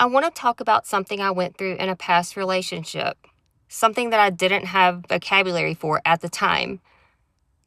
I want to talk about something I went through in a past relationship, something that I didn't have vocabulary for at the time.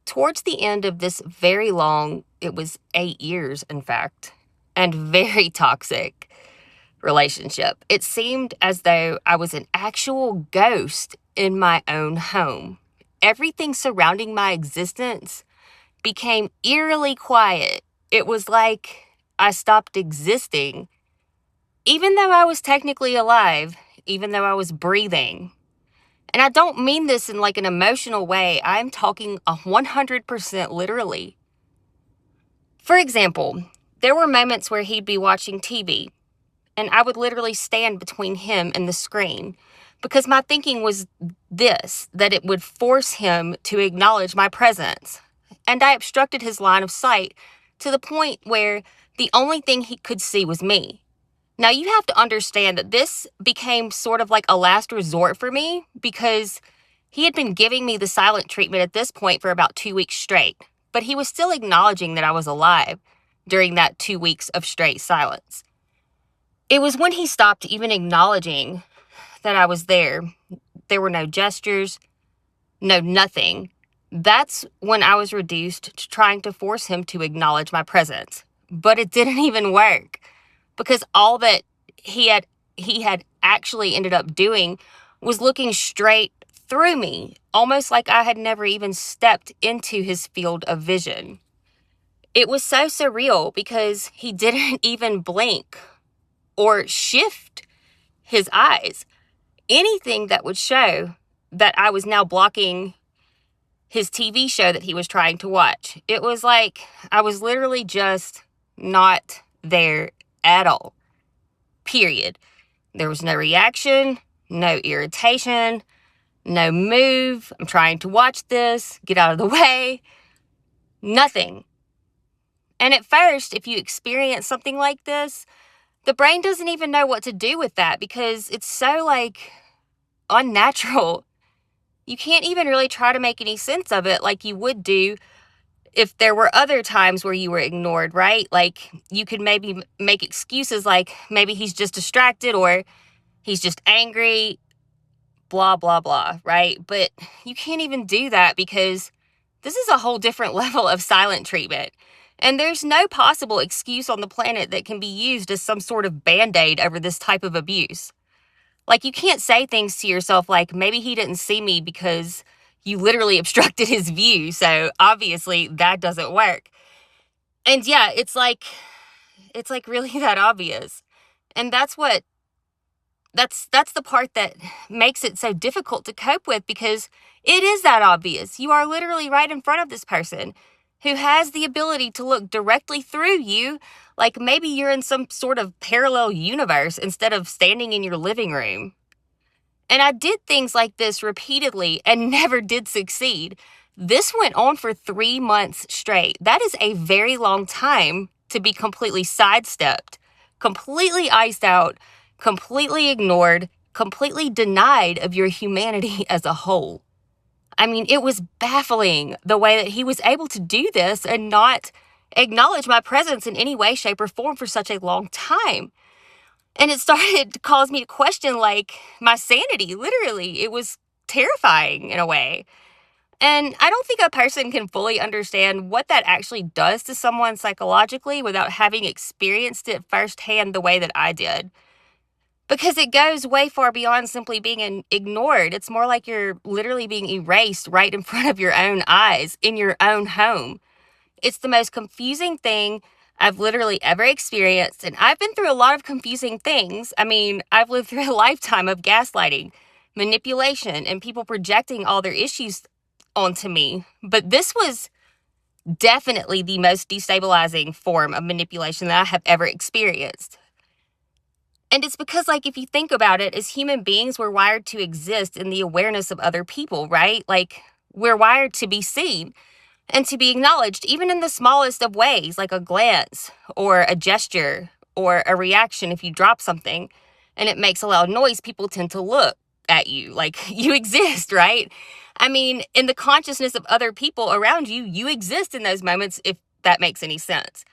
Towards the end of this very long, it was 8 years, in fact, and very toxic relationship, it seemed as though I was an actual ghost in my own home. Everything surrounding my existence became eerily quiet. It was like I stopped existing even though I was technically alive, even though I was breathing. And I don't mean this in like an emotional way. I'm talking 100% literally. For example, there were moments where he'd be watching TV and I would literally stand between him and the screen because my thinking was that it would force him to acknowledge my presence. And I obstructed his line of sight to the point where the only thing he could see was me. Now, you have to understand that this became sort of like a last resort for me because he had been giving me the silent treatment at this point for about 2 weeks straight, but he was still acknowledging that I was alive during that 2 weeks of straight silence. It was when he stopped even acknowledging that I was there. There were no gestures, no nothing. That's when I was reduced to trying to force him to acknowledge my presence. But it didn't even work because all that he had actually ended up doing was looking straight through me, almost like I had never even stepped into his field of vision. It was so surreal because he didn't even blink or shift his eyes. Anything that would show that I was now blocking his TV show that he was trying to watch. It was like I was literally just not there at all. Period. There was no reaction, no irritation, no move. I'm trying to watch this, get out of the way. Nothing. And at first, if you experience something like this, the brain doesn't even know what to do with that because it's so unnatural. You can't even really try to make any sense of it like you would do if there were other times where you were ignored, right? Like you could maybe make excuses like maybe he's just distracted or he's just angry, blah, blah, blah, right? But you can't even do that because this is a whole different level of silent treatment. And there's no possible excuse on the planet that can be used as some sort of band-aid over this type of abuse. Like, you can't say things to yourself like, maybe he didn't see me because you literally obstructed his view, so obviously that doesn't work. And yeah, it's like really that obvious. And that's the part that makes it so difficult to cope with because it is that obvious. You are literally right in front of this person who has the ability to look directly through you, like maybe you're in some sort of parallel universe instead of standing in your living room. And I did things like this repeatedly and never did succeed. This went on for 3 months straight. That is a very long time to be completely sidestepped, completely iced out, completely ignored, completely denied of your humanity as a whole. I mean, it was baffling the way that he was able to do this and not acknowledge my presence in any way, shape, or form for such a long time. And it started to cause me to question, like, my sanity, literally. It was terrifying in a way. And I don't think a person can fully understand what that actually does to someone psychologically without having experienced it firsthand the way that I did. Because it goes way far beyond simply being ignored. It's more like you're literally being erased right in front of your own eyes in your own home. It's the most confusing thing I've literally ever experienced. And I've been through a lot of confusing things. I mean, I've lived through a lifetime of gaslighting, manipulation, and people projecting all their issues onto me. But this was definitely the most destabilizing form of manipulation that I have ever experienced. And it's because, like, if you think about it, as human beings, we're wired to exist in the awareness of other people, right? Like, we're wired to be seen and to be acknowledged, even in the smallest of ways, like a glance or a gesture or a reaction. If you drop something and it makes a loud noise, people tend to look at you like you exist, right? I mean, in the consciousness of other people around you, you exist in those moments, if that makes any sense.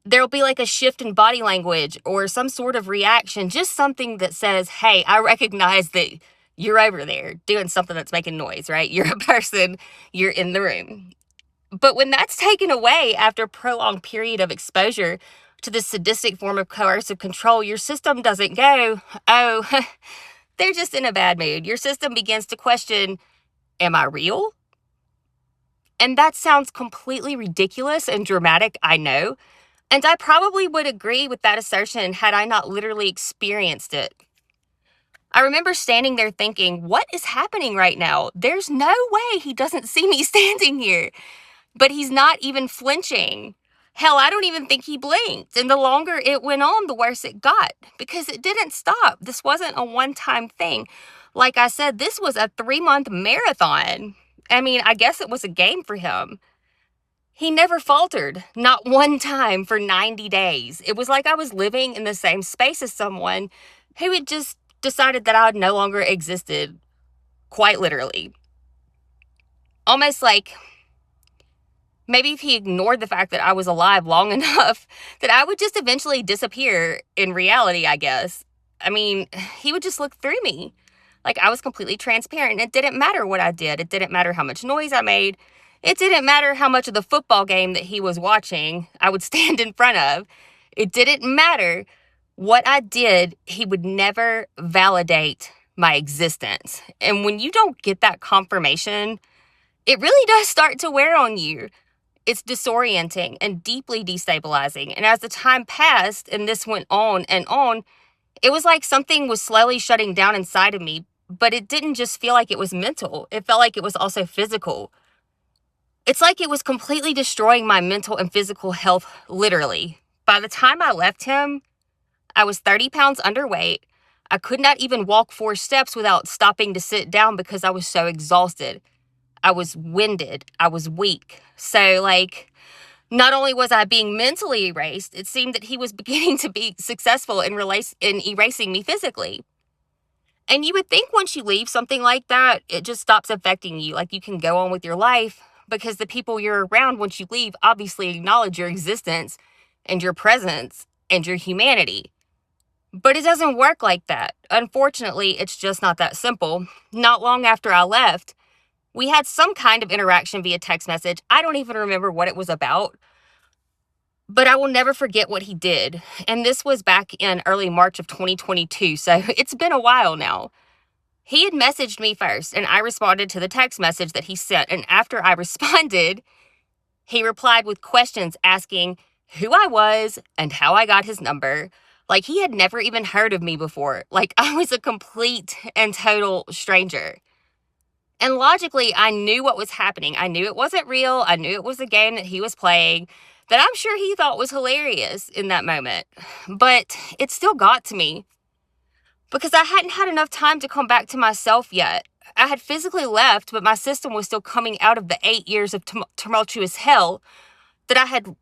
there'll be like a shift in body language or some sort of reaction, just something that says, hey, I recognize that you're over there doing something that's making noise, right? You're a person, you're in the room. But when that's taken away after a prolonged period of exposure to this sadistic form of coercive control, your system doesn't go, oh, they're just in a bad mood. Your system begins to question, am I real? And that sounds completely ridiculous and dramatic, I know. And I probably would agree with that assertion had I not literally experienced it. I remember standing there thinking, what is happening right now? There's no way he doesn't see me standing here. But he's not even flinching. Hell, I don't even think he blinked. And the longer it went on, the worse it got because it didn't stop. This wasn't a one-time thing. Like I said, this was a 3-month marathon. I mean, I guess it was a game for him. He never faltered, not one time for 90 days. It was like I was living in the same space as someone who had just decided that I no longer existed, quite literally. Almost like maybe if he ignored the fact that I was alive long enough that I would just eventually disappear in reality, I guess. I mean, he would just look through me. Like I was completely transparent. It didn't matter what I did. It didn't matter how much noise I made. It didn't matter how much of the football game that he was watching I would stand in front of. It didn't matter what I did. He would never validate my existence. And when you don't get that confirmation, it really does start to wear on you. It's disorienting and deeply destabilizing. And as the time passed and this went on and on, it was like something was slowly shutting down inside of me, but it didn't just feel like it was mental. It felt like it was also physical. It's like it was completely destroying my mental and physical health, literally. By the time I left him, I was 30 pounds underweight. I could not even walk 4 steps without stopping to sit down because I was so exhausted. I was winded. I was weak. So, not only was I being mentally erased, it seemed that he was beginning to be successful in erasing me physically. And you would think once you leave something like that, it just stops affecting you. Like you can go on with your life because the people you're around once you leave obviously acknowledge your existence and your presence and your humanity. But it doesn't work like that. Unfortunately, it's just not that simple. Not long after I left, we had some kind of interaction via text message. I don't even remember what it was about, but I will never forget what he did. And this was back in early March of 2022, so it's been a while now. He had messaged me first, and I responded to the text message that he sent. And after I responded, he replied with questions asking who I was and how I got his number. Like he had never even heard of me before. Like I was a complete and total stranger. And logically, I knew what was happening. I knew it wasn't real. I knew it was a game that he was playing that I'm sure he thought was hilarious in that moment. But it still got to me because I hadn't had enough time to come back to myself yet. I had physically left, but my system was still coming out of the 8 years of tumultuous hell that I had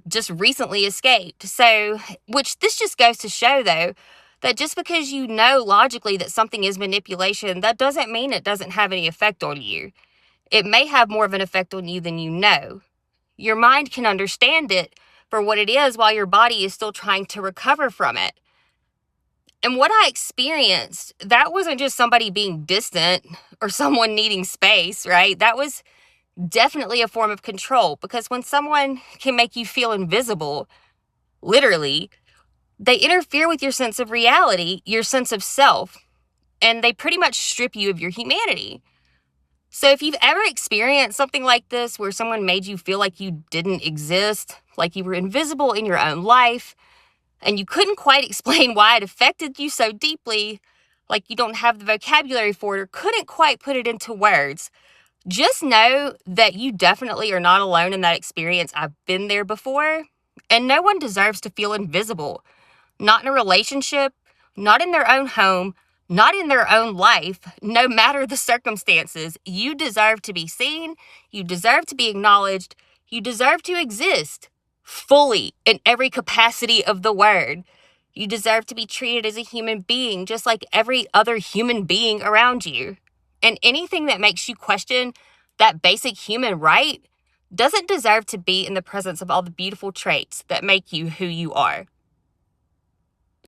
just recently escaped. So, which this just goes to show though, that just because you know logically that something is manipulation, that doesn't mean it doesn't have any effect on you. It may have more of an effect on you than you know. Your mind can understand it for what it is while your body is still trying to recover from it. And what I experienced, that wasn't just somebody being distant or someone needing space, right? That was definitely a form of control because when someone can make you feel invisible, literally, they interfere with your sense of reality, your sense of self, and they pretty much strip you of your humanity. So if you've ever experienced something like this where someone made you feel like you didn't exist, like you were invisible in your own life, and you couldn't quite explain why it affected you so deeply, like you don't have the vocabulary for it or couldn't quite put it into words, just know that you definitely are not alone in that experience. I've been there before, and no one deserves to feel invisible. Not in a relationship, not in their own home, not in their own life, no matter the circumstances. You deserve to be seen. You deserve to be acknowledged. You deserve to exist fully in every capacity of the word. You deserve to be treated as a human being, just like every other human being around you. And anything that makes you question that basic human right, doesn't deserve to be in the presence of all the beautiful traits that make you who you are.